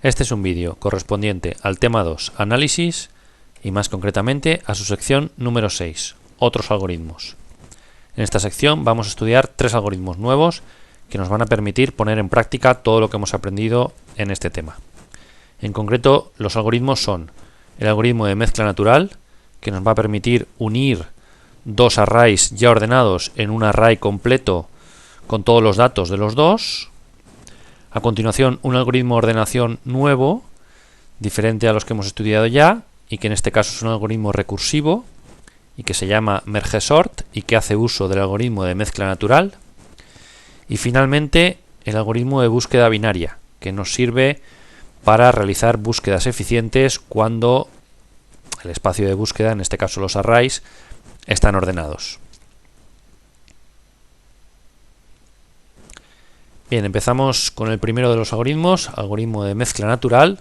Este es un vídeo correspondiente al tema 2, análisis, y más concretamente a su sección número 6, otros algoritmos. En esta sección vamos a estudiar 3 algoritmos nuevos que nos van a permitir poner en práctica todo lo que hemos aprendido en este tema. En concreto, los algoritmos son el algoritmo de mezcla natural, que nos va a permitir unir dos arrays ya ordenados en un array completo con todos los datos de los dos. A continuación, un algoritmo de ordenación nuevo, diferente a los que hemos estudiado ya, y que en este caso es un algoritmo recursivo, y que se llama merge sort, y que hace uso del algoritmo de mezcla natural. Y finalmente, el algoritmo de búsqueda binaria, que nos sirve para realizar búsquedas eficientes cuando el espacio de búsqueda, en este caso los arrays, están ordenados. Bien, empezamos con el primero de los algoritmos, algoritmo de mezcla natural.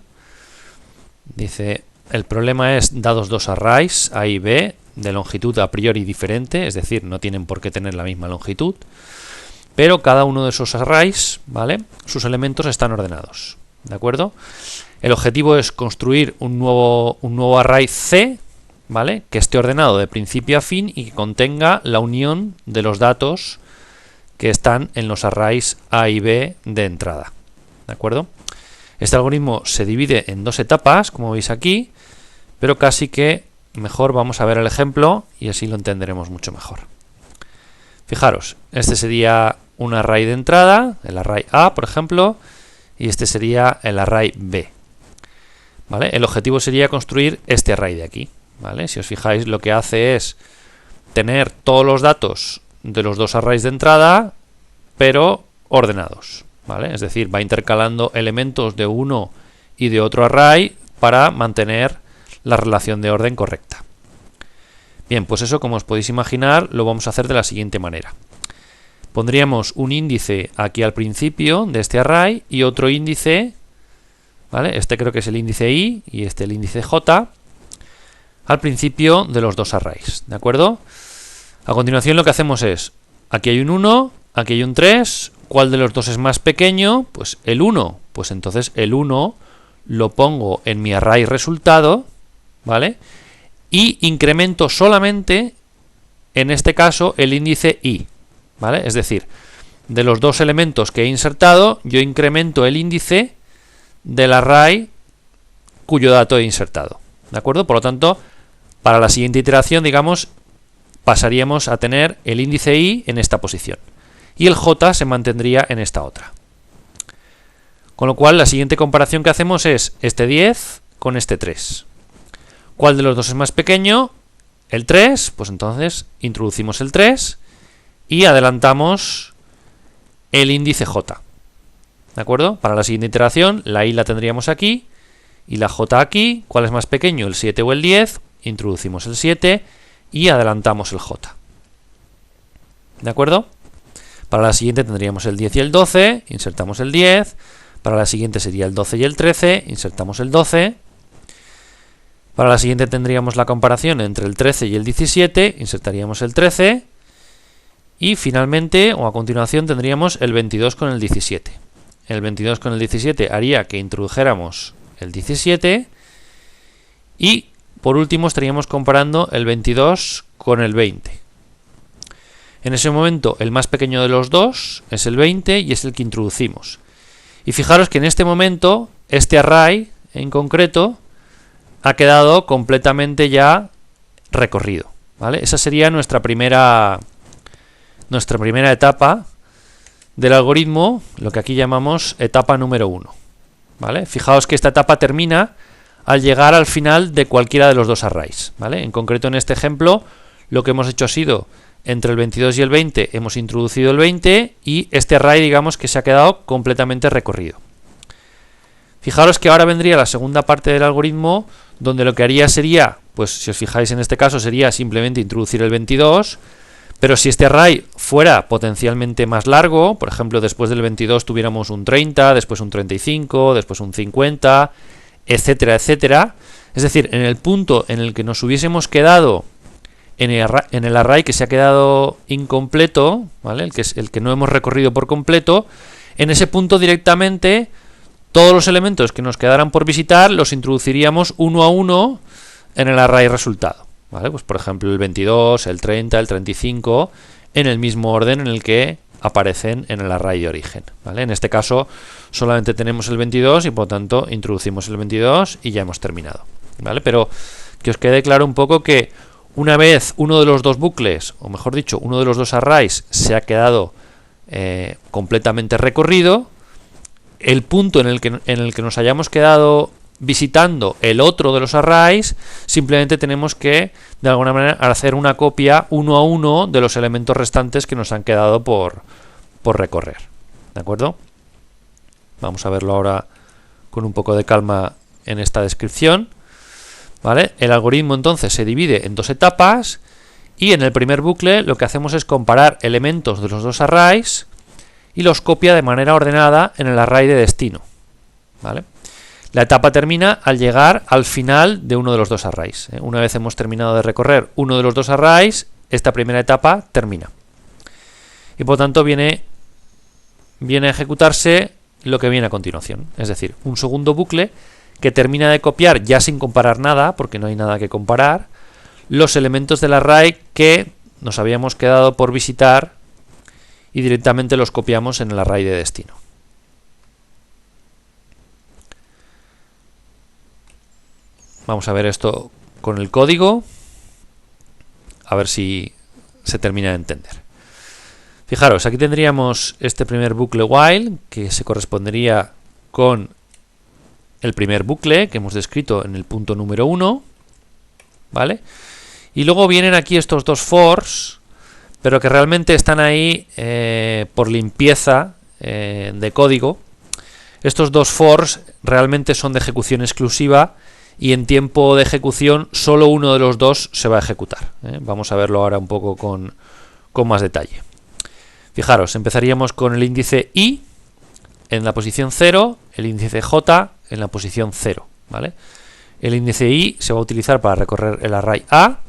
Dice, el problema es, dados dos arrays, A y B, de longitud a priori diferente, es decir, no tienen por qué tener la misma longitud, pero cada uno de esos arrays, ¿vale?, sus elementos están ordenados, ¿de acuerdo? El objetivo es construir un nuevo array C, ¿vale?, que esté ordenado de principio a fin y que contenga la unión de los datos que están en los arrays A y B de entrada, ¿de acuerdo? Este algoritmo se divide en dos etapas, como veis aquí, pero casi que mejor vamos a ver el ejemplo y así lo entenderemos mucho mejor. Fijaros, este sería un array de entrada, el array A, por ejemplo, y este sería el array B, ¿vale? El objetivo sería construir este array de aquí, ¿vale? Si os fijáis, lo que hace es tener todos los datos de los dos arrays de entrada, pero ordenados, ¿vale? Es decir, va intercalando elementos de uno y de otro array para mantener la relación de orden correcta. Bien, pues eso, como os podéis imaginar, lo vamos a hacer de la siguiente manera. Pondríamos un índice aquí al principio de este array y otro índice, ¿vale? Este creo que es el índice I y este el índice J, al principio de los dos arrays, ¿de acuerdo? A continuación lo que hacemos es, aquí hay un 1, aquí hay un 3, ¿cuál de los dos es más pequeño? Pues el 1, pues entonces el 1 lo pongo en mi array resultado, ¿vale? Y incremento solamente, en este caso, el índice I, ¿vale? Es decir, de los dos elementos que he insertado, yo incremento el índice del array cuyo dato he insertado, ¿de acuerdo? Por lo tanto, para la siguiente iteración, digamos, pasaríamos a tener el índice I en esta posición y el J se mantendría en esta otra. Con lo cual, la siguiente comparación que hacemos es este 10 con este 3. ¿Cuál de los dos es más pequeño? El 3, pues entonces introducimos el 3 y adelantamos el índice J. ¿De acuerdo? Para la siguiente iteración, la I la tendríamos aquí y la J aquí. ¿Cuál es más pequeño, el 7 o el 10? Introducimos el 7 y adelantamos el J. ¿De acuerdo? Para la siguiente tendríamos el 10 y el 12, insertamos el 10. Para la siguiente sería el 12 y el 13, insertamos el 12. Para la siguiente tendríamos la comparación entre el 13 y el 17, insertaríamos el 13. Y finalmente, o a continuación, tendríamos el 22 con el 17. El 22 con el 17 haría que introdujéramos el 17. Y por último estaríamos comparando el 22 con el 20. En ese momento el más pequeño de los dos es el 20 y es el que introducimos. Y fijaros que en este momento este array en concreto ha quedado completamente ya recorrido, ¿vale? Esa sería nuestra primera etapa del algoritmo, lo que aquí llamamos etapa número 1, ¿vale? Fijaos que esta etapa termina al llegar al final de cualquiera de los dos arrays, ¿vale? En concreto, en este ejemplo, lo que hemos hecho ha sido, entre el 22 y el 20, hemos introducido el 20 y este array, digamos, que se ha quedado completamente recorrido. Fijaros que ahora vendría la segunda parte del algoritmo, donde lo que haría sería, pues si os fijáis en este caso, sería simplemente introducir el 22, pero si este array fuera potencialmente más largo, por ejemplo, después del 22 tuviéramos un 30, después un 35, después un 50, etcétera, etcétera. Es decir, en el punto en el que nos hubiésemos quedado en el array que se ha quedado incompleto, ¿vale? El que no hemos recorrido por completo, en ese punto directamente todos los elementos que nos quedaran por visitar los introduciríamos uno a uno en el array resultado, ¿vale? Pues por ejemplo el 22, el 30, el 35 en el mismo orden en el que aparecen en el array de origen, ¿vale? En este caso solamente tenemos el 22 y por lo tanto introducimos el 22 y ya hemos terminado, ¿vale? Pero que os quede claro un poco que una vez uno de los dos bucles, o mejor dicho, uno de los dos arrays se ha quedado completamente recorrido, el punto en el que nos hayamos quedado visitando el otro de los arrays, simplemente tenemos que de alguna manera hacer una copia uno a uno de los elementos restantes que nos han quedado por recorrer, ¿de acuerdo? Vamos a verlo ahora con un poco de calma en esta descripción, ¿vale? El algoritmo entonces se divide en dos etapas y en el primer bucle lo que hacemos es comparar elementos de los dos arrays y los copia de manera ordenada en el array de destino, ¿vale? La etapa termina al llegar al final de uno de los dos arrays. Una vez hemos terminado de recorrer uno de los dos arrays, esta primera etapa termina. Y por tanto viene a ejecutarse lo que viene a continuación. Es decir, un segundo bucle que termina de copiar, ya sin comparar nada, porque no hay nada que comparar, los elementos del array que nos habíamos quedado por visitar y directamente los copiamos en el array de destino. Vamos a ver esto con el código, a ver si se termina de entender. Fijaros, aquí tendríamos este primer bucle while, que se correspondería con el primer bucle que hemos descrito en el punto número 1, ¿vale? Y luego vienen aquí estos dos fors, pero que realmente están ahí por limpieza de código. Estos dos fors realmente son de ejecución exclusiva y en tiempo de ejecución solo uno de los dos se va a ejecutar. Vamos a verlo ahora un poco con más detalle. Fijaros, empezaríamos con el índice i en la posición 0, el índice j en la posición 0, ¿vale? El índice i se va a utilizar para recorrer el array a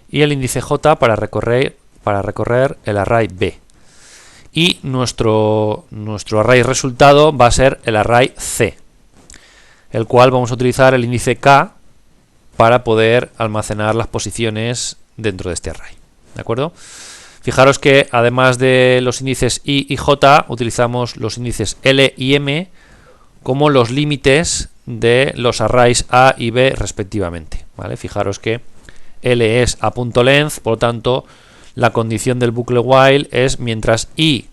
y el índice j para recorrer el array b. Y nuestro array resultado va a ser el array c, el cual vamos a utilizar el índice k para poder almacenar las posiciones dentro de este array, ¿de acuerdo? Fijaros que además de los índices i y j, utilizamos los índices l y m como los límites de los arrays a y b respectivamente, ¿vale? Fijaros que l es a.length, por lo tanto la condición del bucle while es mientras i,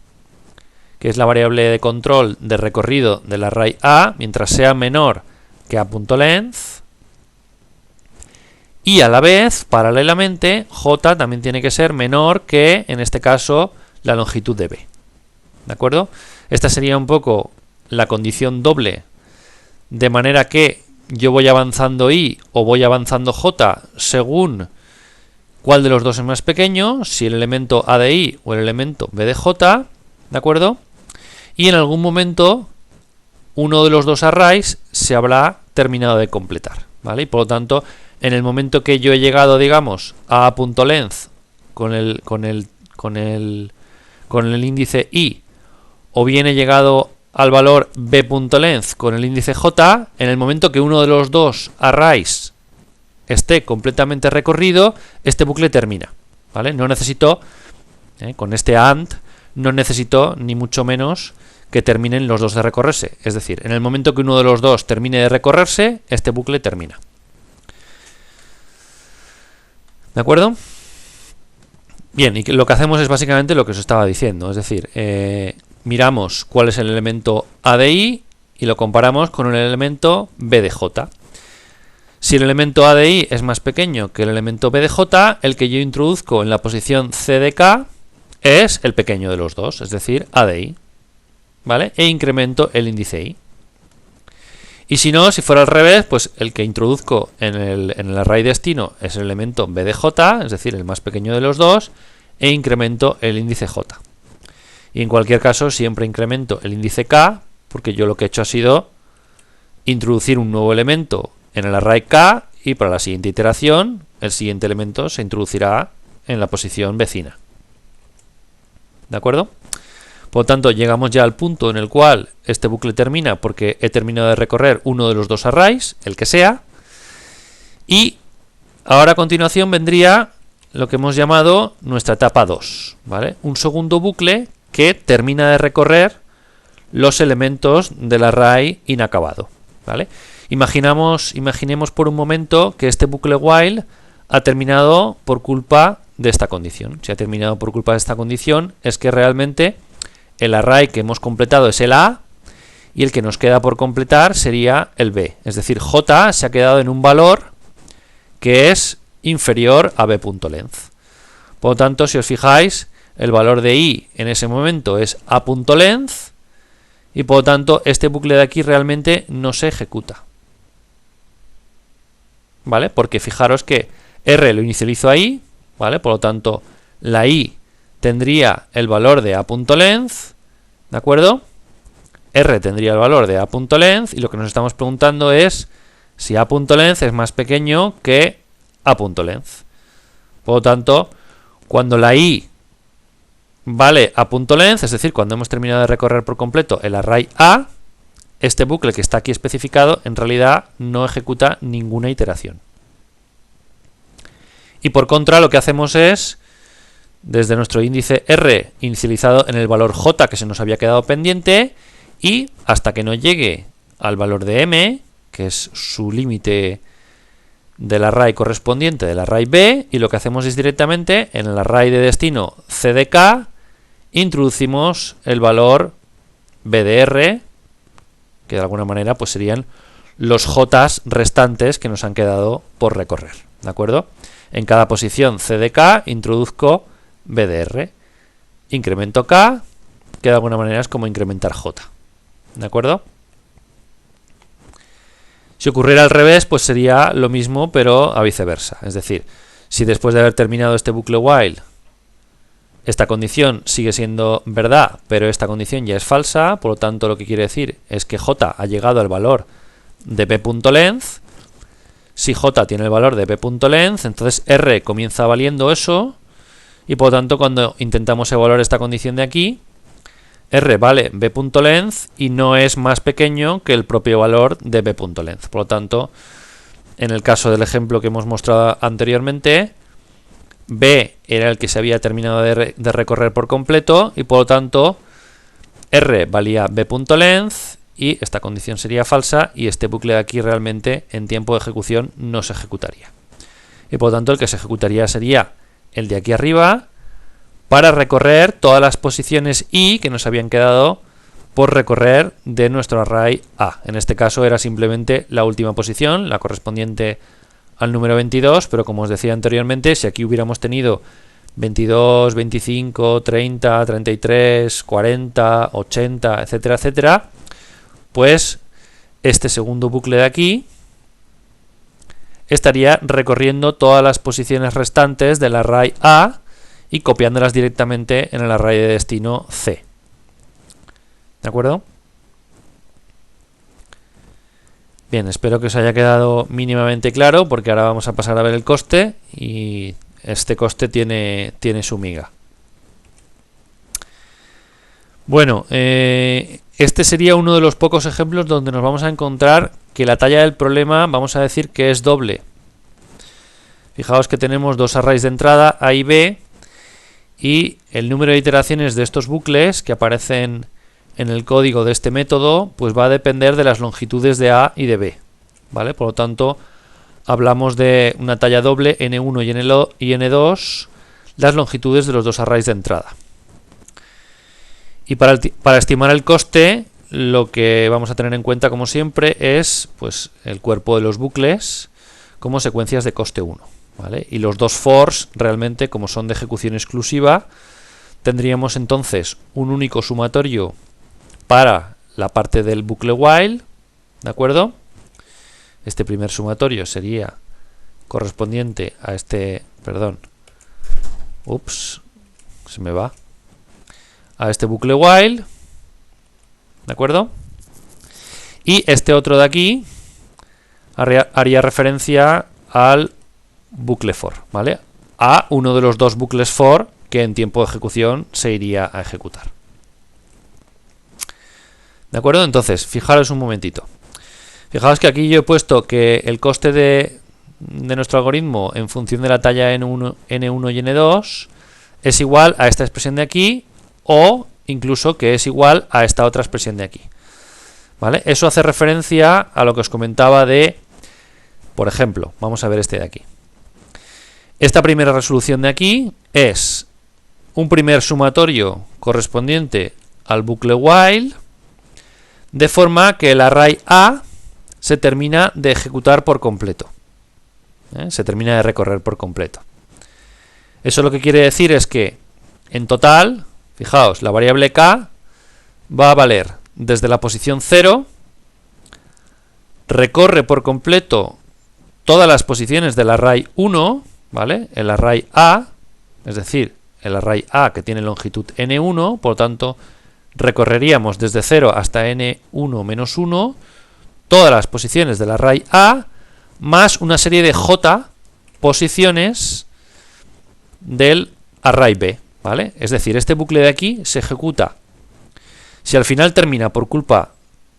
que es la variable de control de recorrido del array a, mientras sea menor que a.length, y a la vez, paralelamente, j también tiene que ser menor que, en este caso, la longitud de b. ¿De acuerdo? Esta sería un poco la condición doble, de manera que yo voy avanzando i o voy avanzando j según cuál de los dos es más pequeño, si el elemento a de i o el elemento b de j, ¿de acuerdo? Y en algún momento uno de los dos arrays se habrá terminado de completar, ¿vale? Y por lo tanto, en el momento que yo he llegado, digamos, a a.length con el índice i, o bien he llegado al valor b.length con el índice j, en el momento que uno de los dos arrays esté completamente recorrido, este bucle termina, ¿vale? No necesito, con este AND, no necesito ni mucho menos que terminen los dos de recorrerse. Es decir, en el momento que uno de los dos termine de recorrerse, este bucle termina. ¿De acuerdo? Bien, y lo que hacemos es básicamente lo que os estaba diciendo, es decir, miramos cuál es el elemento a de i y lo comparamos con el elemento b de j. Si el elemento a de i es más pequeño que el elemento b de j, el que yo introduzco en la posición c de k es el pequeño de los dos, es decir, a de i, ¿vale? E incremento el índice i. Y si no, si fuera al revés, pues el que introduzco en el array destino es el elemento b de j, es decir, el más pequeño de los dos, e incremento el índice j. Y en cualquier caso siempre incremento el índice k, porque yo lo que he hecho ha sido introducir un nuevo elemento en el array k, y para la siguiente iteración el siguiente elemento se introducirá en la posición vecina. ¿De acuerdo? Por lo tanto, llegamos ya al punto en el cual este bucle termina porque he terminado de recorrer uno de los dos arrays, el que sea, y ahora a continuación vendría lo que hemos llamado nuestra etapa 2, ¿vale? Un segundo bucle que termina de recorrer los elementos del array inacabado, ¿vale? Imaginemos por un momento que este bucle while ha terminado por culpa de esta condición. Si ha terminado por culpa de esta condición, es que realmente el array que hemos completado es el A y el que nos queda por completar sería el B. Es decir, J se ha quedado en un valor que es inferior a b.length. Por lo tanto, si os fijáis, el valor de I en ese momento es a.length y por lo tanto este bucle de aquí realmente no se ejecuta. ¿Vale? Porque fijaros que R lo inicializo ahí, ¿vale? Por lo tanto, la I tendría el valor de a.length, ¿de acuerdo? R tendría el valor de a.length y lo que nos estamos preguntando es si a.length es más pequeño que a.length. Por lo tanto, cuando la I vale a.length, es decir, cuando hemos terminado de recorrer por completo el array A, este bucle que está aquí especificado en realidad no ejecuta ninguna iteración. Y por contra lo que hacemos es, desde nuestro índice R inicializado en el valor J que se nos había quedado pendiente, y hasta que no llegue al valor de M, que es su límite del array correspondiente del array B, y lo que hacemos es directamente en el array de destino C de K introducimos el valor B de R, que de alguna manera pues serían los J's restantes que nos han quedado por recorrer, ¿de acuerdo? En cada posición C de K introduzco B de R, incremento K, que de alguna manera es como incrementar J, ¿de acuerdo? Si ocurriera al revés, pues sería lo mismo, pero a viceversa. Es decir, si después de haber terminado este bucle while, esta condición sigue siendo verdad, pero esta condición ya es falsa, por lo tanto lo que quiere decir es que J ha llegado al valor de b.length. Si J tiene el valor de b.length, entonces R comienza valiendo eso, y por lo tanto cuando intentamos evaluar esta condición de aquí, R vale b.length y no es más pequeño que el propio valor de b.length. Por lo tanto, en el caso del ejemplo que hemos mostrado anteriormente, B era el que se había terminado de recorrer por completo y por lo tanto R valía b.length y esta condición sería falsa y este bucle de aquí realmente en tiempo de ejecución no se ejecutaría. Y por lo tanto el que se ejecutaría sería el de aquí arriba, para recorrer todas las posiciones I que nos habían quedado por recorrer de nuestro array A. En este caso era simplemente la última posición, la correspondiente al número 22, pero como os decía anteriormente, si aquí hubiéramos tenido 22, 25, 30, 33, 40, 80, etcétera, etcétera, pues este segundo bucle de aquí estaría recorriendo todas las posiciones restantes del array A y copiándolas directamente en el array de destino C. ¿De acuerdo? Bien, espero que os haya quedado mínimamente claro, porque ahora vamos a pasar a ver el coste y este coste tiene su miga. Bueno, este sería uno de los pocos ejemplos donde nos vamos a encontrar que la talla del problema, vamos a decir que es doble. Fijaos que tenemos dos arrays de entrada, A y B, y el número de iteraciones de estos bucles que aparecen en el código de este método pues va a depender de las longitudes de A y de B, ¿vale? Por lo tanto, hablamos de una talla doble N1 y N2, las longitudes de los dos arrays de entrada. Y para estimar el coste, lo que vamos a tener en cuenta, como siempre, es pues el cuerpo de los bucles como secuencias de coste 1. ¿Vale? Y los dos fors realmente, como son de ejecución exclusiva, tendríamos entonces un único sumatorio para la parte del bucle while, ¿de acuerdo? Este primer sumatorio sería correspondiente a este, perdón, se me va, a este bucle while, ¿de acuerdo? Y este otro de aquí haría referencia al bucle for, ¿vale? A uno de los dos bucles for que en tiempo de ejecución se iría a ejecutar. ¿De acuerdo? Entonces, fijaros un momentito. Fijaos que aquí yo he puesto que el coste de nuestro algoritmo en función de la talla N1 y N2 es igual a esta expresión de aquí, o incluso que es igual a esta otra expresión de aquí. ¿Vale? Eso hace referencia a lo que os comentaba de, por ejemplo, vamos a ver este de aquí. Esta primera resolución de aquí es un primer sumatorio correspondiente al bucle while, de forma que el array A se termina de ejecutar por completo. Se termina de recorrer por completo. Eso lo que quiere decir es que, en total, fijaos, la variable k va a valer desde la posición 0, recorre por completo todas las posiciones del array 1, ¿vale? El array A, es decir, el array A que tiene longitud n1, por lo tanto, recorreríamos desde 0 hasta n1 menos 1 todas las posiciones del array A más una serie de j posiciones del array B, ¿vale? Es decir, este bucle de aquí se ejecuta. Si al final termina por culpa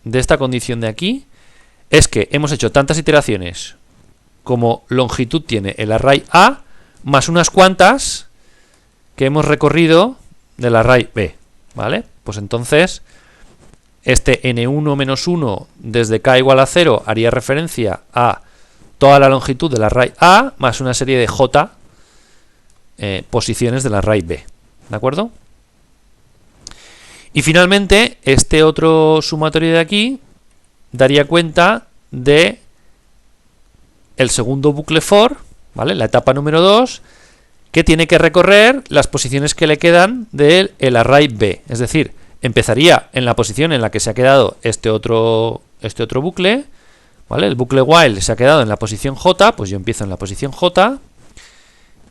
de esta condición de aquí, es que hemos hecho tantas iteraciones como longitud tiene el array A, más unas cuantas que hemos recorrido del array B, ¿vale? Pues entonces, este n1 menos 1 desde k igual a 0 haría referencia a toda la longitud del array A más una serie de j posiciones del array B, ¿de acuerdo? Y finalmente, este otro sumatorio de aquí daría cuenta de el segundo bucle for, ¿vale? La etapa número 2, que tiene que recorrer las posiciones que le quedan del array B. Es decir, empezaría en la posición en la que se ha quedado este otro bucle, ¿vale? El bucle while se ha quedado en la posición J, pues yo empiezo en la posición J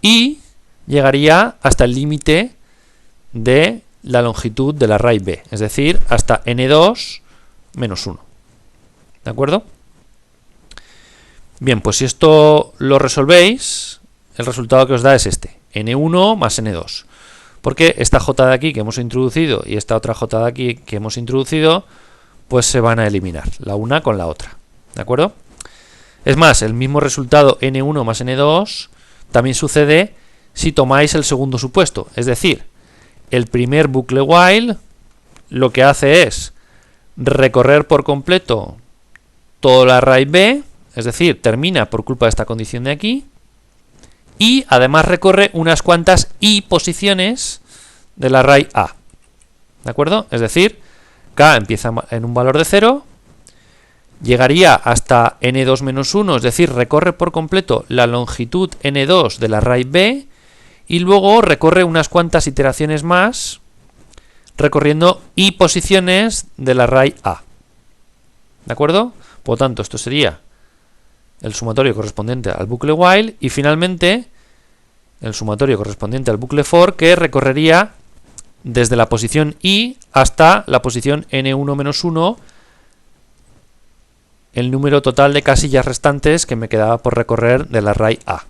y llegaría hasta el límite de la longitud del array B, es decir, hasta n2 menos 1. ¿De acuerdo? Bien, pues si esto lo resolvéis, el resultado que os da es este, n1 más n2. Porque esta j de aquí que hemos introducido y esta otra j de aquí que hemos introducido, pues se van a eliminar, la una con la otra. ¿De acuerdo? Es más, el mismo resultado n1 más n2 también sucede si tomáis el segundo supuesto. Es decir, el primer bucle while lo que hace es recorrer por completo todo el array B, es decir, termina por culpa de esta condición de aquí, y además recorre unas cuantas i posiciones del array A. ¿De acuerdo? Es decir, k empieza en un valor de 0, llegaría hasta n2 menos 1, es decir, recorre por completo la longitud n2 del array B, y luego recorre unas cuantas iteraciones más, recorriendo i posiciones del array A. ¿De acuerdo? Por lo tanto, esto sería el sumatorio correspondiente al bucle while, y finalmente el sumatorio correspondiente al bucle for, que recorrería desde la posición i hasta la posición n1 menos 1, el número total de casillas restantes que me quedaba por recorrer del array A.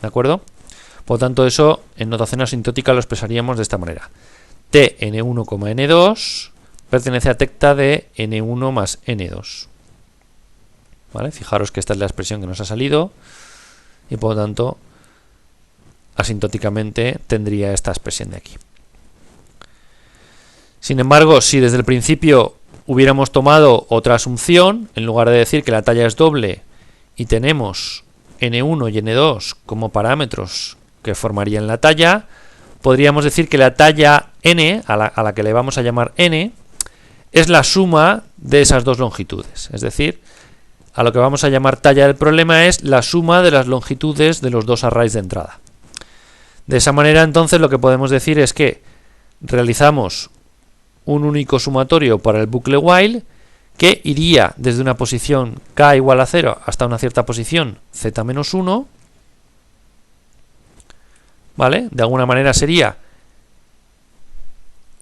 ¿De acuerdo? Por lo tanto, eso en notación asintótica lo expresaríamos de esta manera. T n1, n2 pertenece a tecta de n1 más n2. ¿Vale? Fijaros que esta es la expresión que nos ha salido y por lo tanto asintóticamente tendría esta expresión de aquí. Sin embargo, si desde el principio hubiéramos tomado otra asunción, en lugar de decir que la talla es doble y tenemos n1 y n2 como parámetros que formarían la talla, podríamos decir que la talla n, a la que le vamos a llamar n, es la suma de esas dos longitudes. Es decir, a lo que vamos a llamar talla del problema es la suma de las longitudes de los dos arrays de entrada. De esa manera, entonces, lo que podemos decir es que realizamos un único sumatorio para el bucle while que iría desde una posición k igual a 0 hasta una cierta posición z menos 1, ¿vale? De alguna manera sería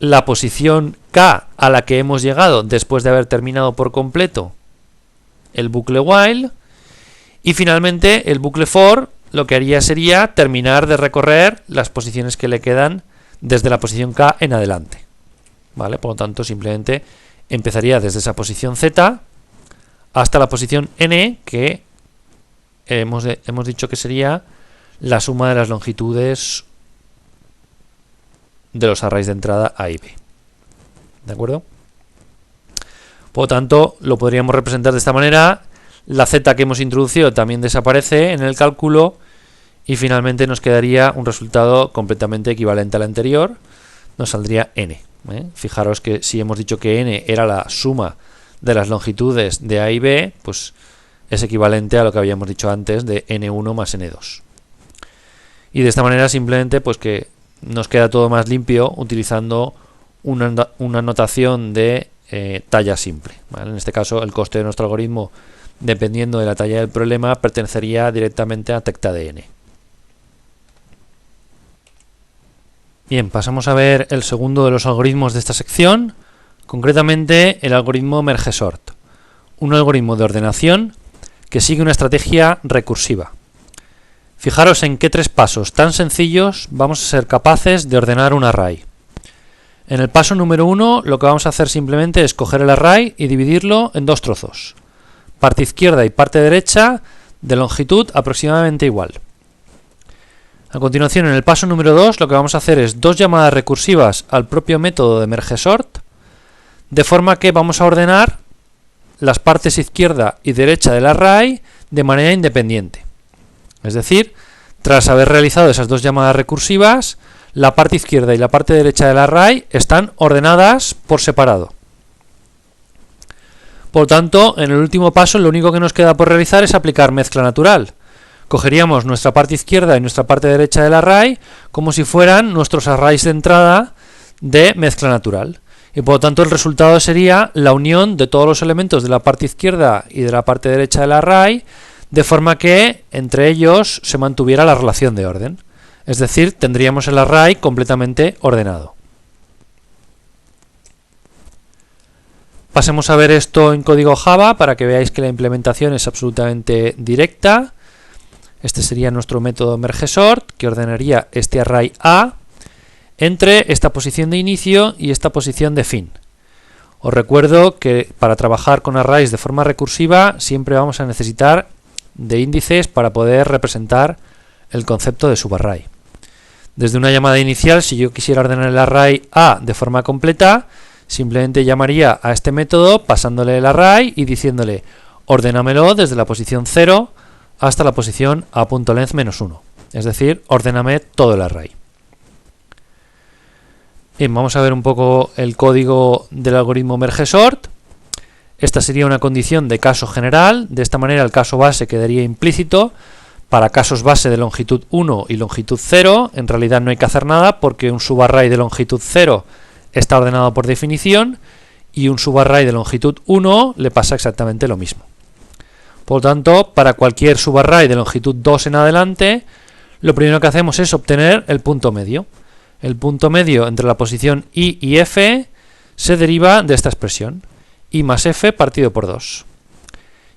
la posición k a la que hemos llegado después de haber terminado por completo el bucle while, y finalmente el bucle for lo que haría sería terminar de recorrer las posiciones que le quedan desde la posición k en adelante, ¿vale? Por lo tanto, simplemente empezaría desde esa posición z hasta la posición n, que hemos dicho que sería la suma de las longitudes de los arrays de entrada A y B. ¿De acuerdo? Por lo tanto, lo podríamos representar de esta manera. La z que hemos introducido también desaparece en el cálculo y finalmente nos quedaría un resultado completamente equivalente al anterior. Nos saldría n. Fijaros que si hemos dicho que n era la suma de las longitudes de A y B, pues es equivalente a lo que habíamos dicho antes de n1 más n2. Y de esta manera simplemente pues que nos queda todo más limpio utilizando una notación de talla simple, ¿vale? En este caso el coste de nuestro algoritmo, dependiendo de la talla del problema, pertenecería directamente a tecta de n. Bien, pasamos a ver el segundo de los algoritmos de esta sección, concretamente el algoritmo merge-sort, un algoritmo de ordenación que sigue una estrategia recursiva. Fijaros en qué 3 pasos tan sencillos vamos a ser capaces de ordenar un array. En el paso número 1 lo que vamos a hacer simplemente es coger el array y dividirlo en 2 trozos, parte izquierda y parte derecha de longitud aproximadamente igual. A continuación, en el paso número 2 lo que vamos a hacer es 2 llamadas recursivas al propio método de merge-sort, de forma que vamos a ordenar las partes izquierda y derecha del array de manera independiente. Es decir, tras haber realizado esas 2 llamadas recursivas, la parte izquierda y la parte derecha del array están ordenadas por separado. Por lo tanto, en el último paso lo único que nos queda por realizar es aplicar mezcla natural. Cogeríamos nuestra parte izquierda y nuestra parte derecha del array como si fueran nuestros arrays de entrada de mezcla natural. Y por lo tanto el resultado sería la unión de todos los elementos de la parte izquierda y de la parte derecha del array, de forma que entre ellos se mantuviera la relación de orden. Es decir, tendríamos el array completamente ordenado. Pasemos a ver esto en código Java para que veáis que la implementación es absolutamente directa. Este sería nuestro método merge-sort, que ordenaría este array A entre esta posición de inicio y esta posición de fin. Os recuerdo que para trabajar con arrays de forma recursiva siempre vamos a necesitar de índices para poder representar el concepto de subarray. Desde una llamada inicial, si yo quisiera ordenar el array A de forma completa, simplemente llamaría a este método pasándole el array y diciéndole ordénamelo desde la posición 0 hasta la posición a.length -1. Es decir, ordéname todo el array. Bien, vamos a ver un poco el código del algoritmo merge-sort. Esta sería una condición de caso general. De esta manera el caso base quedaría implícito. Para casos base de longitud 1 y longitud 0, en realidad no hay que hacer nada porque un subarray de longitud 0 está ordenado por definición y un subarray de longitud 1 le pasa exactamente lo mismo. Por lo tanto, para cualquier subarray de longitud 2 en adelante, lo primero que hacemos es obtener el punto medio. El punto medio entre la posición i y f se deriva de esta expresión, i más f partido por 2.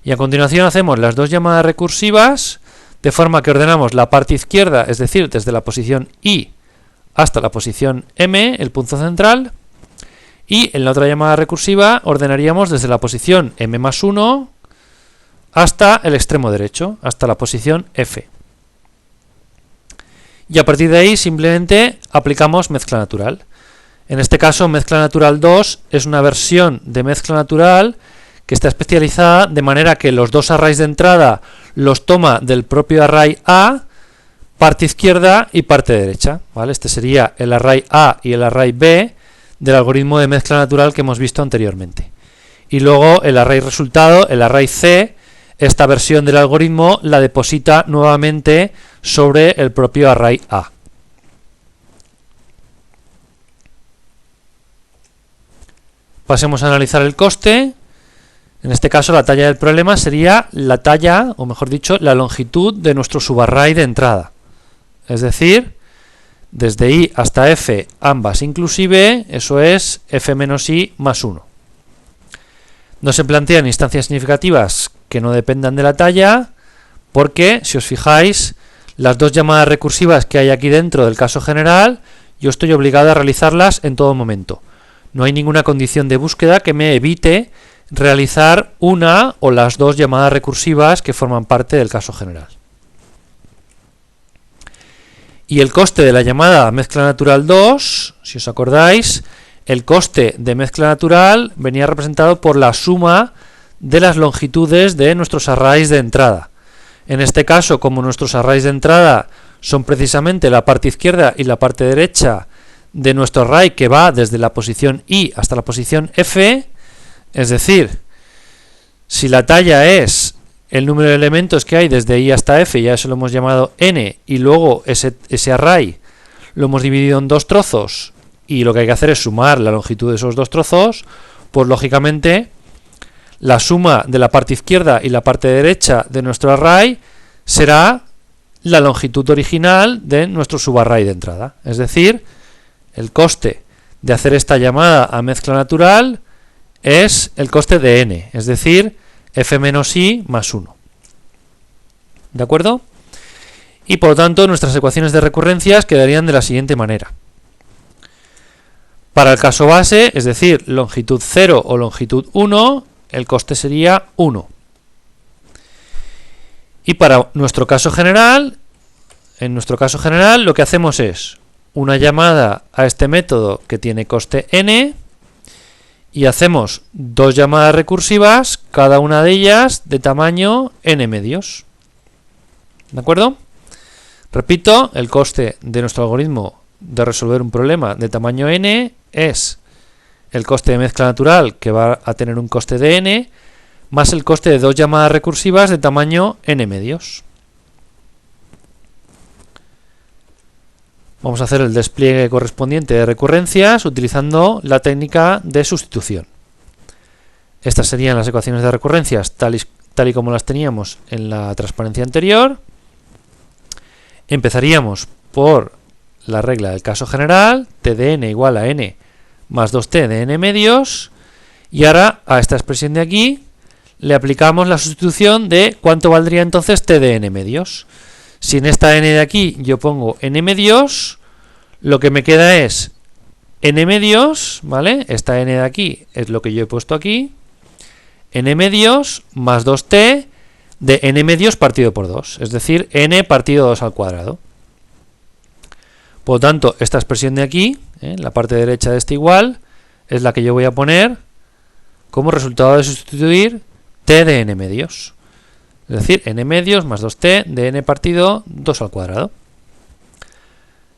Y a continuación hacemos las 2 llamadas recursivas, de forma que ordenamos la parte izquierda, es decir, desde la posición i hasta la posición m, el punto central, y en la otra llamada recursiva ordenaríamos desde la posición m más 1 hasta el extremo derecho, hasta la posición f. Y a partir de ahí simplemente aplicamos mezcla natural. En este caso, mezcla natural 2 es una versión de mezcla natural que está especializada de manera que los 2 arrays de entrada los toma del propio array A, parte izquierda y parte derecha, ¿vale? Este sería el array A y el array B del algoritmo de mezcla natural que hemos visto anteriormente. Y luego el array resultado, el array C, esta versión del algoritmo la deposita nuevamente sobre el propio array A. Pasemos a analizar el coste. En este caso la talla del problema sería la talla, o mejor dicho, la longitud de nuestro subarray de entrada. Es decir, desde i hasta f, ambas inclusive, eso es f menos i más 1. No se plantean instancias significativas que no dependan de la talla, porque, si os fijáis, las 2 llamadas recursivas que hay aquí dentro del caso general, yo estoy obligado a realizarlas en todo momento. No hay ninguna condición de búsqueda que me evite realizar una o las dos llamadas recursivas que forman parte del caso general. Y el coste de la llamada mezcla natural 2, si os acordáis, el coste de mezcla natural venía representado por la suma de las longitudes de nuestros arrays de entrada. En este caso, como nuestros arrays de entrada son precisamente la parte izquierda y la parte derecha de nuestro array que va desde la posición I hasta la posición F, es decir, si la talla es el número de elementos que hay desde I hasta F, ya eso lo hemos llamado n, y luego ese array lo hemos dividido en dos trozos, y lo que hay que hacer es sumar la longitud de esos dos trozos, pues lógicamente la suma de la parte izquierda y la parte derecha de nuestro array será la longitud original de nuestro subarray de entrada. Es decir, el coste de hacer esta llamada a mezcla natural es el coste de n, es decir, f menos i más 1. ¿De acuerdo? Y por lo tanto nuestras ecuaciones de recurrencias quedarían de la siguiente manera. Para el caso base, es decir, longitud 0 o longitud 1, el coste sería 1. Y para nuestro caso general, en nuestro caso general lo que hacemos es una llamada a este método que tiene coste n, y hacemos dos llamadas recursivas, cada una de ellas de tamaño n medios. ¿De acuerdo? Repito, el coste de nuestro algoritmo de resolver un problema de tamaño n es el coste de mezcla natural, que va a tener un coste de n, más el coste de dos llamadas recursivas de tamaño n medios. Vamos a hacer el despliegue correspondiente de recurrencias utilizando la técnica de sustitución. Estas serían las ecuaciones de recurrencias tal y como las teníamos en la transparencia anterior. Empezaríamos por la regla del caso general, t de n igual a n más 2t de n medios, y ahora a esta expresión de aquí le aplicamos la sustitución de cuánto valdría entonces t de n medios. Si en esta n de aquí yo pongo n medios, lo que me queda es n medios, ¿vale? Esta n de aquí es lo que yo he puesto aquí, n medios más 2t de n medios partido por 2, es decir, n partido 2 al cuadrado. Por lo tanto, esta expresión de aquí, la parte derecha de este igual, es la que yo voy a poner como resultado de sustituir t de n medios. Es decir, n medios más 2t de n partido 2 al cuadrado.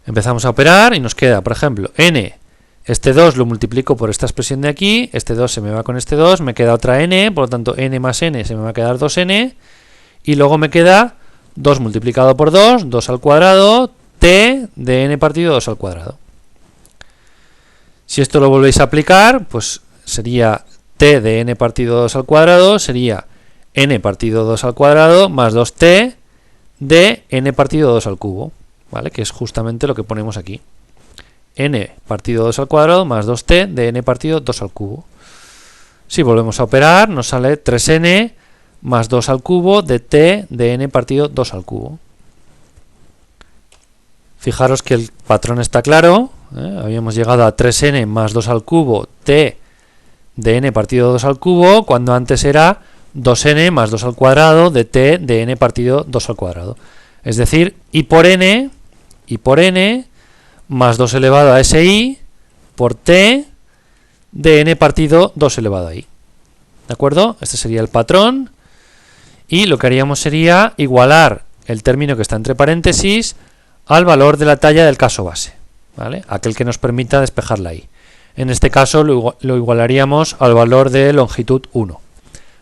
Empezamos a operar y nos queda, por ejemplo, n. Este 2 lo multiplico por esta expresión de aquí, este 2 se me va con este 2, me queda otra n, por lo tanto n más n se me va a quedar 2n, y luego me queda 2 multiplicado por 2, 2 al cuadrado, t de n partido 2 al cuadrado. Si esto lo volvéis a aplicar, pues sería t de n partido 2 al cuadrado, sería n partido 2 al cuadrado más 2t de n partido 2 al cubo, ¿vale? Que es justamente lo que ponemos aquí. N partido 2 al cuadrado más 2t de n partido 2 al cubo. Si volvemos a operar, nos sale 3n más 2 al cubo de t de n partido 2 al cubo. Fijaros que el patrón está claro, habíamos llegado a 3n más 2 al cubo t de n partido 2 al cubo, cuando antes era 2n más 2 al cuadrado de t de n partido 2 al cuadrado. Es decir, i por n más 2 elevado a si por t de n partido 2 elevado a i. ¿De acuerdo? Este sería el patrón. Y lo que haríamos sería igualar el término que está entre paréntesis al valor de la talla del caso base, ¿vale? Aquel que nos permita despejar la i. En este caso lo igualaríamos al valor de longitud 1.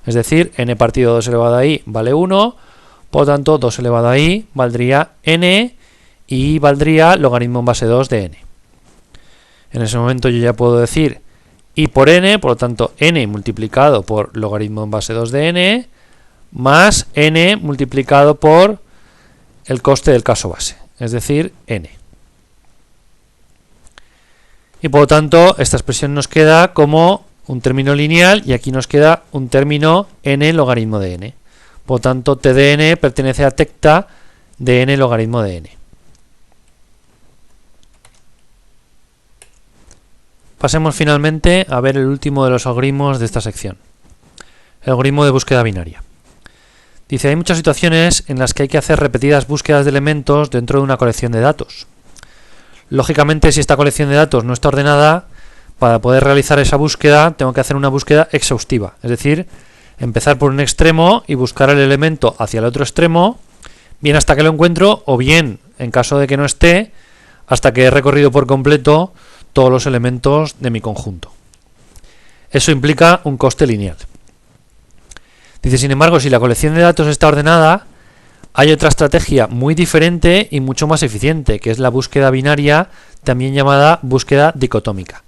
Es decir, n partido 2 elevado a i vale 1, por lo tanto 2 elevado a i valdría n y i valdría logaritmo en base 2 de n. En ese momento yo ya puedo decir i por n, por lo tanto n multiplicado por logaritmo en base 2 de n más n multiplicado por el coste del caso base, es decir, n. Y por lo tanto esta expresión nos queda como un término lineal y aquí nos queda un término n logaritmo de n. Por lo tanto, t de n pertenece a tecta de n logaritmo de n. pasemos finalmente a ver el último de los algoritmos de esta sección, el algoritmo de búsqueda binaria. Dice, hay muchas situaciones en las que hay que hacer repetidas búsquedas de elementos dentro de una colección de datos. Lógicamente, si esta colección de datos no está ordenada, para poder realizar esa búsqueda tengo que hacer una búsqueda exhaustiva, es decir, empezar por un extremo y buscar el elemento hacia el otro extremo, bien hasta que lo encuentro o bien, en caso de que no esté, hasta que he recorrido por completo todos los elementos de mi conjunto. Eso implica un coste lineal. Dice, sin embargo, si la colección de datos está ordenada, hay otra estrategia muy diferente y mucho más eficiente, que es la búsqueda binaria, también llamada búsqueda dicotómica,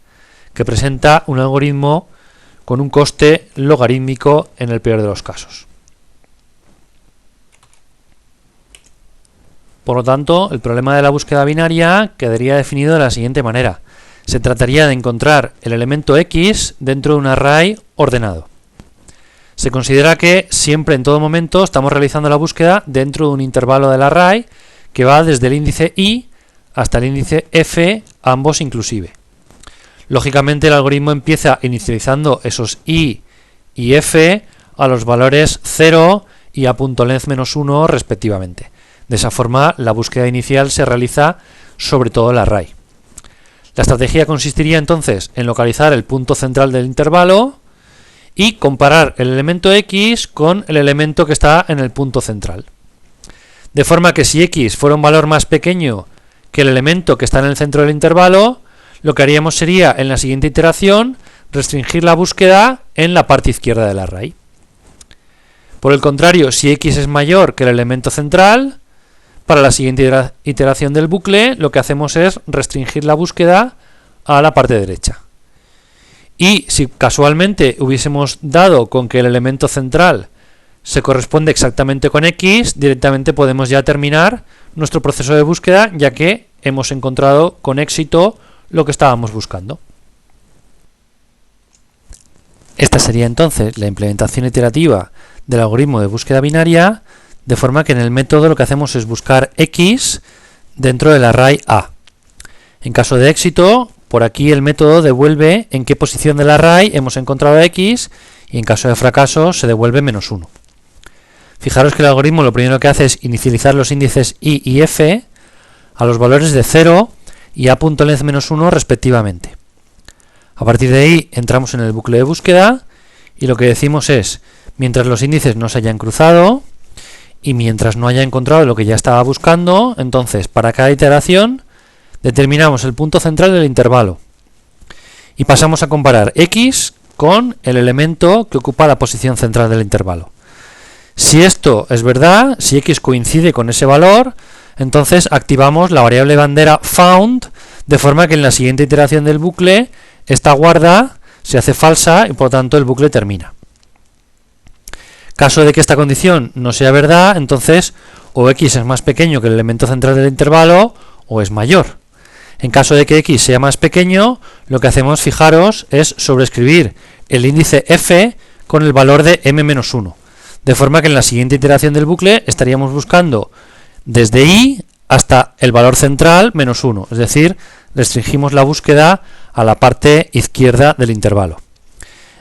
que presenta un algoritmo con un coste logarítmico en el peor de los casos. Por lo tanto, el problema de la búsqueda binaria quedaría definido de la siguiente manera. Se trataría de encontrar el elemento X dentro de un array ordenado. Se considera que siempre, en todo momento, estamos realizando la búsqueda dentro de un intervalo del array que va desde el índice i hasta el índice f, ambos inclusive. Lógicamente, el algoritmo empieza inicializando esos i y f a los valores 0 y a.length-1 respectivamente. De esa forma, la búsqueda inicial se realiza sobre todo el array. La estrategia consistiría entonces en localizar el punto central del intervalo y comparar el elemento X con el elemento que está en el punto central. De forma que si X fuera un valor más pequeño que el elemento que está en el centro del intervalo, lo que haríamos sería, en la siguiente iteración, restringir la búsqueda en la parte izquierda del array. Por el contrario, si X es mayor que el elemento central, para la siguiente iteración del bucle, lo que hacemos es restringir la búsqueda a la parte derecha. Y si casualmente hubiésemos dado con que el elemento central se corresponde exactamente con X, directamente podemos ya terminar nuestro proceso de búsqueda, ya que hemos encontrado con éxito lo que estábamos buscando. Esta sería entonces la implementación iterativa del algoritmo de búsqueda binaria, de forma que en el método lo que hacemos es buscar X dentro del array A. En caso de éxito, por aquí el método devuelve en qué posición del array hemos encontrado X y en caso de fracaso se devuelve -1. Fijaros que el algoritmo lo primero que hace es inicializar los índices i y f a los valores de 0 y a.length-1 respectivamente. A partir de ahí entramos en el bucle de búsqueda y lo que decimos es, mientras los índices no se hayan cruzado y mientras no haya encontrado lo que ya estaba buscando, entonces para cada iteración determinamos el punto central del intervalo y pasamos a comparar X con el elemento que ocupa la posición central del intervalo. Si esto es verdad, si X coincide con ese valor, entonces activamos la variable bandera found, de forma que en la siguiente iteración del bucle esta guarda se hace falsa y por lo tanto el bucle termina. Caso de que esta condición no sea verdad, entonces o X es más pequeño que el elemento central del intervalo o es mayor. En caso de que X sea más pequeño, lo que hacemos, fijaros, es sobreescribir el índice f con el valor de m-1. De forma que en la siguiente iteración del bucle estaríamos buscando desde i hasta el valor central -1. Es decir, restringimos la búsqueda a la parte izquierda del intervalo.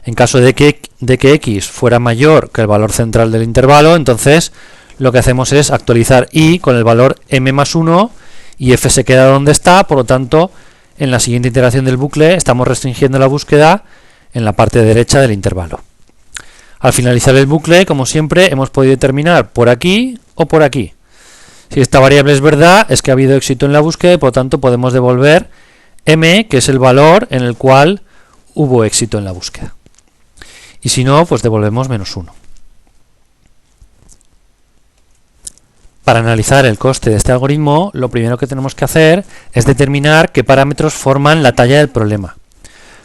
En caso de que X fuera mayor que el valor central del intervalo, entonces lo que hacemos es actualizar i con el valor m+1 y f se queda donde está, por lo tanto, en la siguiente iteración del bucle estamos restringiendo la búsqueda en la parte derecha del intervalo. Al finalizar el bucle, como siempre, hemos podido determinar por aquí o por aquí. Si esta variable es verdad, es que ha habido éxito en la búsqueda y por lo tanto podemos devolver m, que es el valor en el cual hubo éxito en la búsqueda. Y si no, pues devolvemos -1. Para analizar el coste de este algoritmo, lo primero que tenemos que hacer es determinar qué parámetros forman la talla del problema.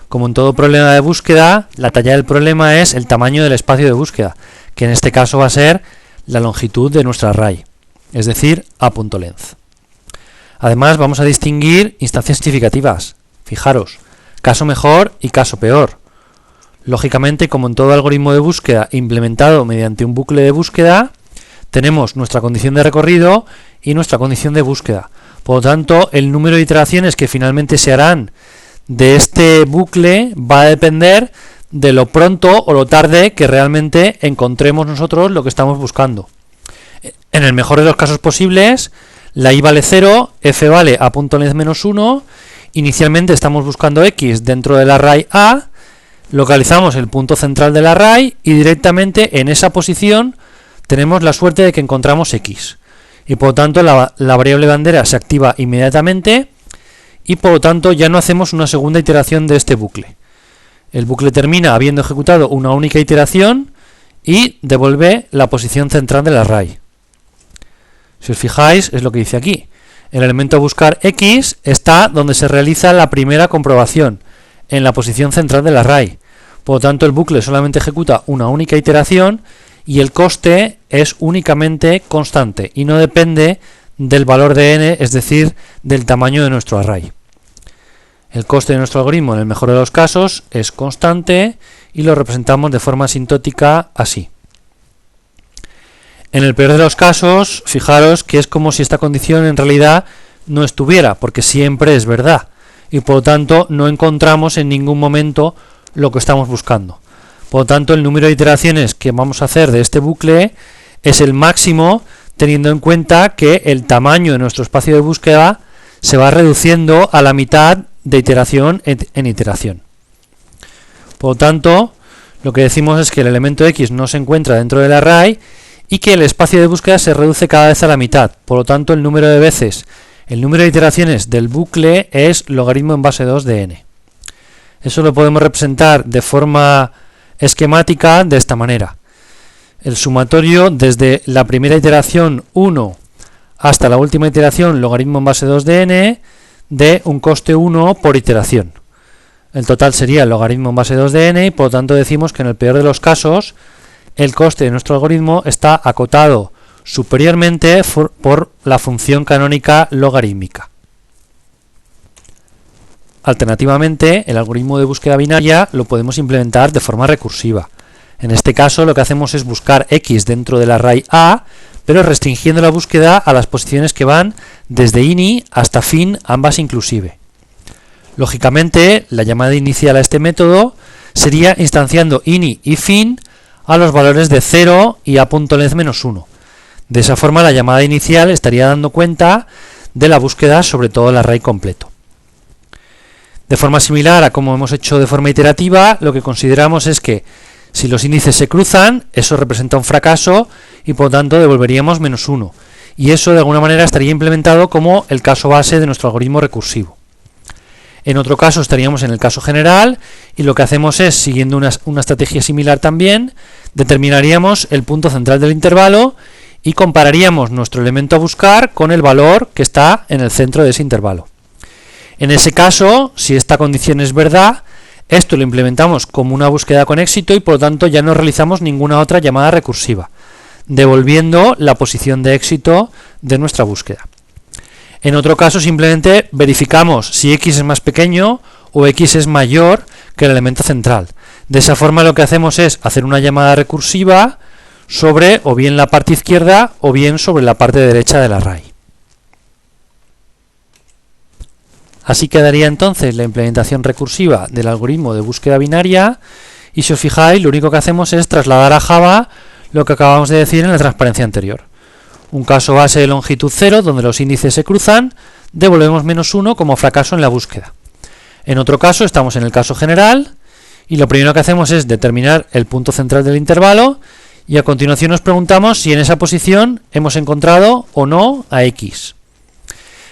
Como en todo problema de búsqueda, la talla del problema es el tamaño del espacio de búsqueda, que en este caso va a ser la longitud de nuestro array, es decir, a.length. Además, vamos a distinguir instancias significativas. Fijaros, caso mejor y caso peor. Lógicamente, como en todo algoritmo de búsqueda implementado mediante un bucle de búsqueda, tenemos nuestra condición de recorrido y nuestra condición de búsqueda. Por lo tanto, el número de iteraciones que finalmente se harán de este bucle va a depender de lo pronto o lo tarde que realmente encontremos nosotros lo que estamos buscando. En el mejor de los casos posibles, la i vale 0, f vale a punto length menos 1, inicialmente estamos buscando x dentro del array A, localizamos el punto central del array y directamente en esa posición tenemos la suerte de que encontramos x. Y por lo tanto la variable bandera se activa inmediatamente y por lo tanto ya no hacemos una segunda iteración de este bucle. El bucle termina habiendo ejecutado una única iteración y devuelve la posición central del array. Si os fijáis, es lo que dice aquí. El elemento a buscar x está donde se realiza la primera comprobación, en la posición central del array. Por lo tanto, el bucle solamente ejecuta una única iteración y el coste es únicamente constante y no depende del valor de n, es decir, del tamaño de nuestro array. El coste de nuestro algoritmo, en el mejor de los casos, es constante y lo representamos de forma asintótica así. En el peor de los casos, fijaros que es como si esta condición en realidad no estuviera, porque siempre es verdad, y por lo tanto no encontramos en ningún momento lo que estamos buscando. Por lo tanto, el número de iteraciones que vamos a hacer de este bucle es el máximo, teniendo en cuenta que el tamaño de nuestro espacio de búsqueda se va reduciendo a la mitad de iteración en iteración. Por lo tanto, lo que decimos es que el elemento x no se encuentra dentro del array y que el espacio de búsqueda se reduce cada vez a la mitad. Por lo tanto, el número de veces, el número de iteraciones del bucle es logaritmo en base 2 de n. Eso lo podemos representar de forma esquemática de esta manera. El sumatorio desde la primera iteración 1 hasta la última iteración logaritmo en base 2 de n de un coste 1 por iteración. El total sería el logaritmo en base 2 de n y por lo tanto decimos que en el peor de los casos el coste de nuestro algoritmo está acotado superiormente por la función canónica logarítmica. Alternativamente, el algoritmo de búsqueda binaria lo podemos implementar de forma recursiva. En este caso, lo que hacemos es buscar x dentro del array A, pero restringiendo la búsqueda a las posiciones que van desde ini hasta fin, ambas inclusive. Lógicamente, la llamada inicial a este método sería instanciando ini y fin a los valores de 0 y a punto length menos 1. De esa forma, la llamada inicial estaría dando cuenta de la búsqueda sobre todo el array completo. De forma similar a como hemos hecho de forma iterativa, lo que consideramos es que si los índices se cruzan, eso representa un fracaso y por lo tanto devolveríamos menos 1. Y eso de alguna manera estaría implementado como el caso base de nuestro algoritmo recursivo. En otro caso estaríamos en el caso general y lo que hacemos es, siguiendo una estrategia similar también, determinaríamos el punto central del intervalo y compararíamos nuestro elemento a buscar con el valor que está en el centro de ese intervalo. En ese caso, si esta condición es verdad, esto lo implementamos como una búsqueda con éxito y por lo tanto ya no realizamos ninguna otra llamada recursiva, devolviendo la posición de éxito de nuestra búsqueda. En otro caso simplemente verificamos si x es más pequeño o x es mayor que el elemento central. De esa forma lo que hacemos es hacer una llamada recursiva sobre o bien la parte izquierda o bien sobre la parte derecha del array. Así quedaría entonces la implementación recursiva del algoritmo de búsqueda binaria y si os fijáis lo único que hacemos es trasladar a Java lo que acabamos de decir en la transparencia anterior. Un caso base de longitud 0 donde los índices se cruzan, devolvemos menos 1 como fracaso en la búsqueda. En otro caso estamos en el caso general y lo primero que hacemos es determinar el punto central del intervalo y a continuación nos preguntamos si en esa posición hemos encontrado o no a x.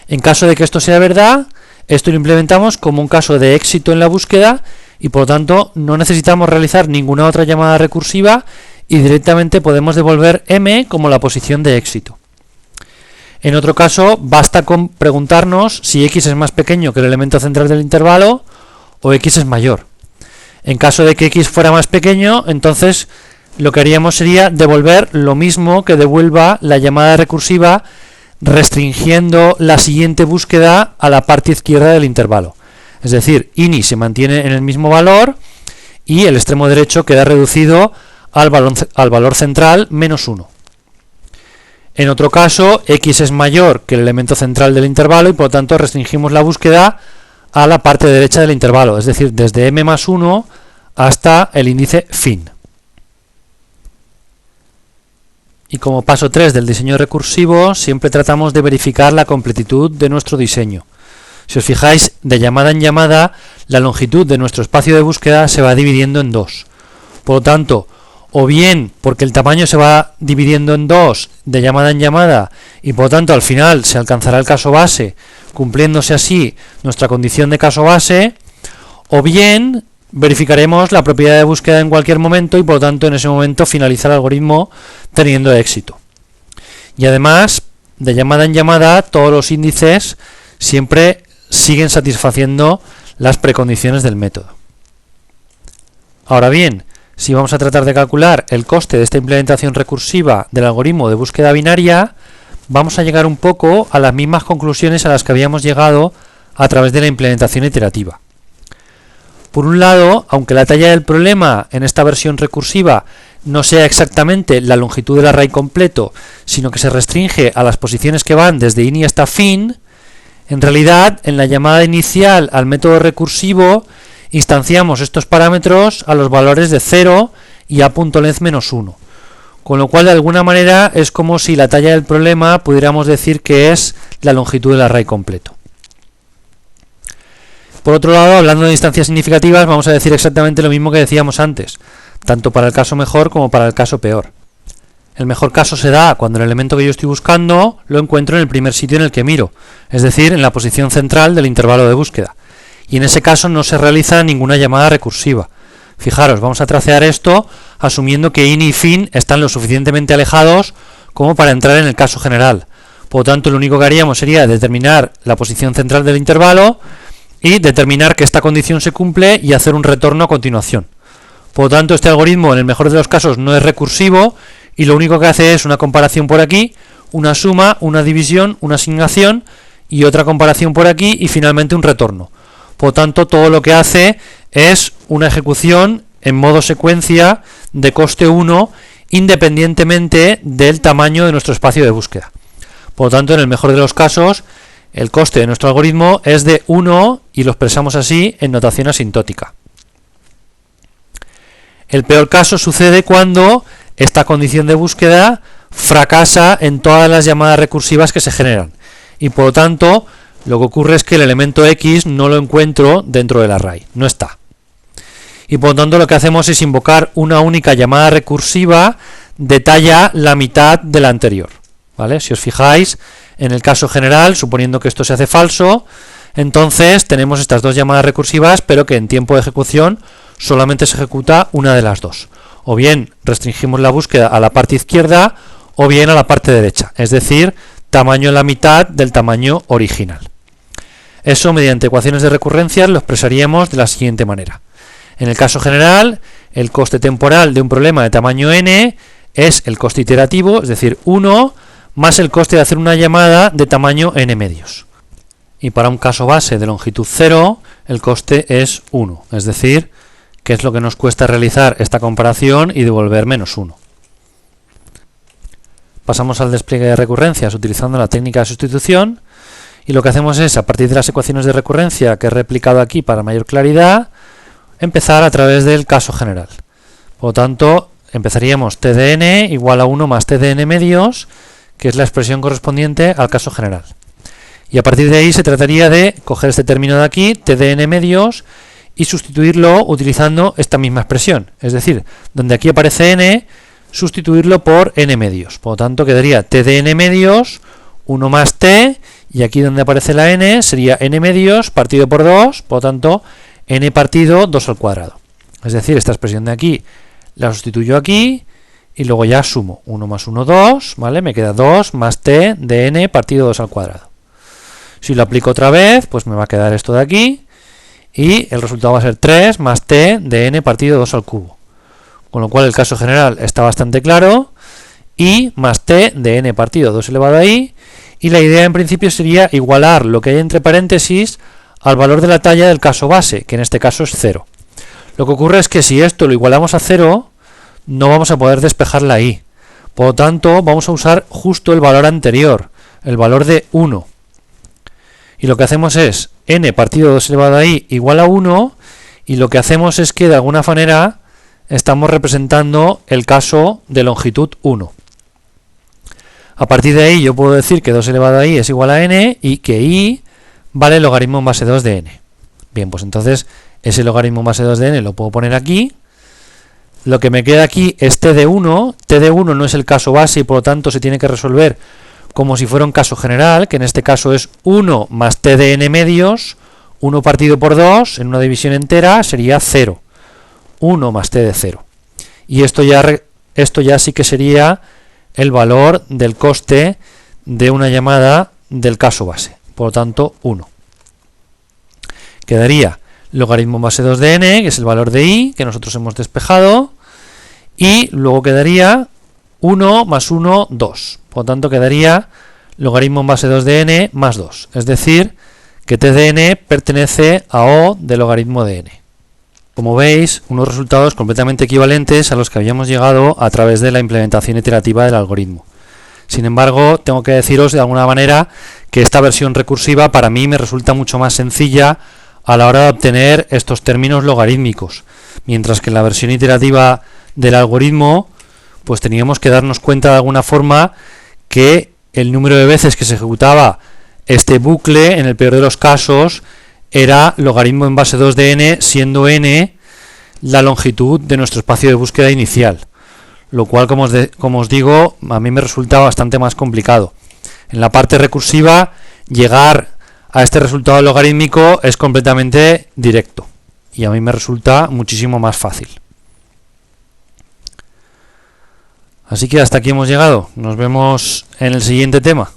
En caso de que esto sea verdad, esto lo implementamos como un caso de éxito en la búsqueda y por lo tanto no necesitamos realizar ninguna otra llamada recursiva y directamente podemos devolver m como la posición de éxito. En otro caso, basta con preguntarnos si x es más pequeño que el elemento central del intervalo o x es mayor. En caso de que x fuera más pequeño, entonces lo que haríamos sería devolver lo mismo que devuelva la llamada recursiva restringiendo la siguiente búsqueda a la parte izquierda del intervalo. Es decir, ini se mantiene en el mismo valor y el extremo derecho queda reducido al valor central menos 1. En otro caso, x es mayor que el elemento central del intervalo y por lo tanto restringimos la búsqueda a la parte derecha del intervalo, es decir, desde m más 1 hasta el índice fin. Y como paso 3 del diseño recursivo, siempre tratamos de verificar la completitud de nuestro diseño. Si os fijáis, de llamada en llamada, la longitud de nuestro espacio de búsqueda se va dividiendo en dos. Por lo tanto, o bien porque el tamaño se va dividiendo en dos de llamada en llamada y por lo tanto al final se alcanzará el caso base, cumpliéndose así nuestra condición de caso base, o bien verificaremos la propiedad de búsqueda en cualquier momento y por lo tanto en ese momento finaliza el algoritmo teniendo éxito. Y además, de llamada en llamada, todos los índices siempre siguen satisfaciendo las precondiciones del método. Ahora bien, si vamos a tratar de calcular el coste de esta implementación recursiva del algoritmo de búsqueda binaria, vamos a llegar un poco a las mismas conclusiones a las que habíamos llegado a través de la implementación iterativa. Por un lado, aunque la talla del problema en esta versión recursiva no sea exactamente la longitud del array completo, sino que se restringe a las posiciones que van desde in hasta fin, en realidad, en la llamada inicial al método recursivo, instanciamos estos parámetros a los valores de 0 y a.length menos 1. Con lo cual, de alguna manera, es como si la talla del problema pudiéramos decir que es la longitud del array completo. Por otro lado, hablando de instancias significativas, vamos a decir exactamente lo mismo que decíamos antes, tanto para el caso mejor como para el caso peor. El mejor caso se da cuando el elemento que yo estoy buscando lo encuentro en el primer sitio en el que miro, es decir, en la posición central del intervalo de búsqueda. Y en ese caso no se realiza ninguna llamada recursiva. Fijaros, vamos a tracear esto asumiendo que in y fin están lo suficientemente alejados como para entrar en el caso general. Por lo tanto, lo único que haríamos sería determinar la posición central del intervalo y determinar que esta condición se cumple y hacer un retorno a continuación. Por lo tanto, este algoritmo en el mejor de los casos no es recursivo y lo único que hace es una comparación por aquí, una suma, una división, una asignación y otra comparación por aquí y finalmente un retorno. Por lo tanto, todo lo que hace es una ejecución en modo secuencia de coste 1 independientemente del tamaño de nuestro espacio de búsqueda. Por lo tanto, en el mejor de los casos, el coste de nuestro algoritmo es de 1 y lo expresamos así en notación asintótica. El peor caso sucede cuando esta condición de búsqueda fracasa en todas las llamadas recursivas que se generan y por lo tanto lo que ocurre es que el elemento X no lo encuentro dentro del array, no está. Y por lo tanto lo que hacemos es invocar una única llamada recursiva de talla la mitad de la anterior, ¿vale? Si os fijáis, en el caso general, suponiendo que esto se hace falso, entonces tenemos estas dos llamadas recursivas, pero que en tiempo de ejecución solamente se ejecuta una de las dos. O bien restringimos la búsqueda a la parte izquierda, o bien a la parte derecha, es decir, tamaño la mitad del tamaño original. Eso mediante ecuaciones de recurrencia lo expresaríamos de la siguiente manera. En el caso general, el coste temporal de un problema de tamaño n es el coste iterativo, es decir, 1, más el coste de hacer una llamada de tamaño n medios. Y para un caso base de longitud 0, el coste es 1, es decir, que es lo que nos cuesta realizar esta comparación y devolver menos 1. Pasamos al despliegue de recurrencias utilizando la técnica de sustitución y lo que hacemos es, a partir de las ecuaciones de recurrencia que he replicado aquí para mayor claridad, empezar a través del caso general. Por lo tanto, empezaríamos t de n igual a 1 más t de n medios, que es la expresión correspondiente al caso general. Y a partir de ahí se trataría de coger este término de aquí, t de n medios, y sustituirlo utilizando esta misma expresión. Es decir, donde aquí aparece n, sustituirlo por n medios. Por lo tanto, quedaría t de n medios, 1 más t, y aquí donde aparece la n sería n medios partido por 2, por lo tanto, n partido 2 al cuadrado. Es decir, esta expresión de aquí la sustituyo aquí, y luego ya sumo 1 más 1, 2, ¿vale? Me queda 2 más t de n partido 2 al cuadrado. Si lo aplico otra vez, pues me va a quedar esto de aquí, y el resultado va a ser 3 más t de n partido 2 al cubo. Con lo cual el caso general está bastante claro, y más t de n partido 2 elevado a i, y la idea en principio sería igualar lo que hay entre paréntesis al valor de la talla del caso base, que en este caso es 0. Lo que ocurre es que si esto lo igualamos a 0, no vamos a poder despejar la i. Por lo tanto, vamos a usar justo el valor anterior, el valor de 1. Y lo que hacemos es, n partido 2 elevado a i igual a 1, y lo que hacemos es que de alguna manera estamos representando el caso de longitud 1. A partir de ahí yo puedo decir que 2 elevado a i es igual a n y que i vale el logaritmo en base 2 de n. Bien, pues entonces ese logaritmo en base 2 de n lo puedo poner aquí. Lo que me queda aquí es t de 1. T de 1 no es el caso base y por lo tanto se tiene que resolver como si fuera un caso general, que en este caso es 1 más t de n medios. 1 partido por 2 en una división entera sería 0. 1 más t de 0. Y esto ya sí que sería el valor del coste de una llamada del caso base. Por lo tanto, 1. Quedaría logaritmo en base 2 de n, que es el valor de i, que nosotros hemos despejado. Y luego quedaría 1 más 1, 2. Por lo tanto, quedaría logaritmo en base 2 de n más 2. Es decir, que t de n pertenece a o de logaritmo de n. Como veis, unos resultados completamente equivalentes a los que habíamos llegado a través de la implementación iterativa del algoritmo. Sin embargo, tengo que deciros de alguna manera que esta versión recursiva para mí me resulta mucho más sencilla a la hora de obtener estos términos logarítmicos, mientras que en la versión iterativa del algoritmo pues teníamos que darnos cuenta de alguna forma que el número de veces que se ejecutaba este bucle, en el peor de los casos, era logaritmo en base 2 de n, siendo n la longitud de nuestro espacio de búsqueda inicial, lo cual, como os digo, a mí me resulta bastante más complicado. En la parte recursiva, llegar a este resultado logarítmico es completamente directo y a mí me resulta muchísimo más fácil. Así que hasta aquí hemos llegado. Nos vemos en el siguiente tema.